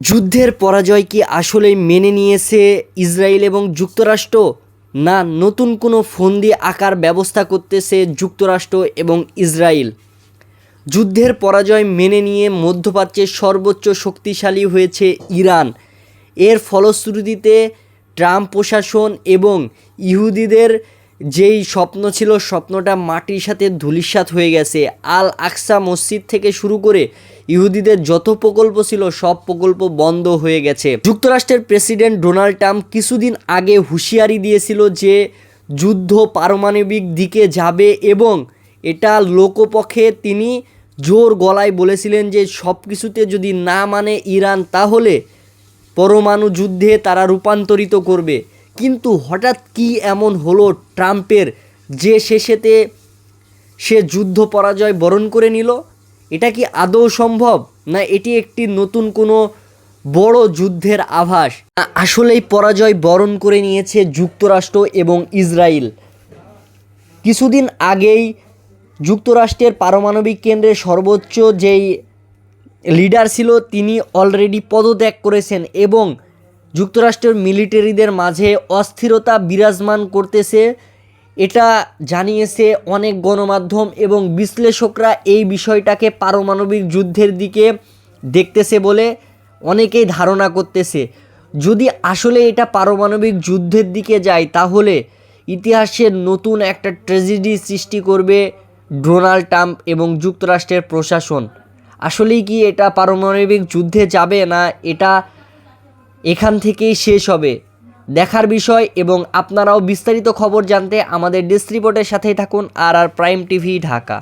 যুদ্ধের পরাজয় কি আসলেই মেনে নিয়েছে ইসরায়েল এবং যুক্তরাষ্ট্র, না নতুন কোনো ফন্দি আকার ব্যবস্থা করতেছে যুক্তরাষ্ট্র এবং ইসরায়েল? যুদ্ধের পরাজয় মেনে নিয়ে মধ্যপ্রাচ্যের সর্বোচ্চ শক্তিশালী হয়েছে ইরান। এর ফলশ্রুতিতে ট্রাম্প প্রশাসন এবং ইহুদিদের যেই স্বপ্ন ছিল, স্বপ্নটা মাটির সাথে ধূলিসাৎ হয়ে গেছে। আল আকসা মসজিদ থেকে শুরু করে ইহুদিদের যত প্রকল্প ছিল সব প্রকল্প বন্ধ হয়ে গেছে। যুক্তরাষ্ট্রের প্রেসিডেন্ট ডোনাল্ড ট্রাম্প কিছুদিন আগে হুঁশিয়ারি দিয়েছিল যে যুদ্ধ পারমাণবিক দিকে যাবে, এবং এটা লোকপক্ষে তিনি জোর গলায় বলেছিলেন যে সব কিছুতে যদি না মানে ইরান, তাহলে পরমাণু যুদ্ধে তারা রূপান্তরিত করবে। কিন্তু হঠাৎ কি এমন হলো ট্রাম্পের যে শেষেতে সে যুদ্ধ পরাজয় বরণ করে নিল? এটা কি আদৌ সম্ভব, না এটি একটি নতুন কোনো বড় যুদ্ধের আভাস? আসলেই পরাজয় বরণ করে নিয়েছে যুক্তরাষ্ট্র এবং ইসরায়েল। কিছুদিন আগেই যুক্তরাষ্ট্রের পারমাণবিক কেন্দ্রের সর্বোচ্চ যেই লিডার ছিল তিনি অলরেডি পদত্যাগ করেছেন, এবং যুক্তরাষ্ট্রের মিলিটারিদের মাঝে অস্থিরতা বিরাজমান করতেছে। এটা জানিয়েছে অনেক গণমাধ্যম, এবং বিশ্লেষকরা এই বিষয়টাকে পারমাণবিক যুদ্ধের দিকে দেখতেছে বলে অনেকেই ধারণা করতেছে। যদি আসলে এটা পারমাণবিক যুদ্ধের দিকে যায়, তাহলে ইতিহাসের নতুন একটা ট্র্যাজেডি সৃষ্টি করবে ডোনাল্ড ট্রাম্প এবং যুক্তরাষ্ট্রের প্রশাসন। আসলেই কি এটা পারমাণবিক যুদ্ধে যাবে, না এটা এখান থেকেই শেষ হবে? দেখার বিষয়। এবং আপনারাও বিস্তারিত খবর জানতে আমাদের ডেস্ক রিপোর্টের সাথেই থাকুন। আর প্রাইম টিভি ঢাকা।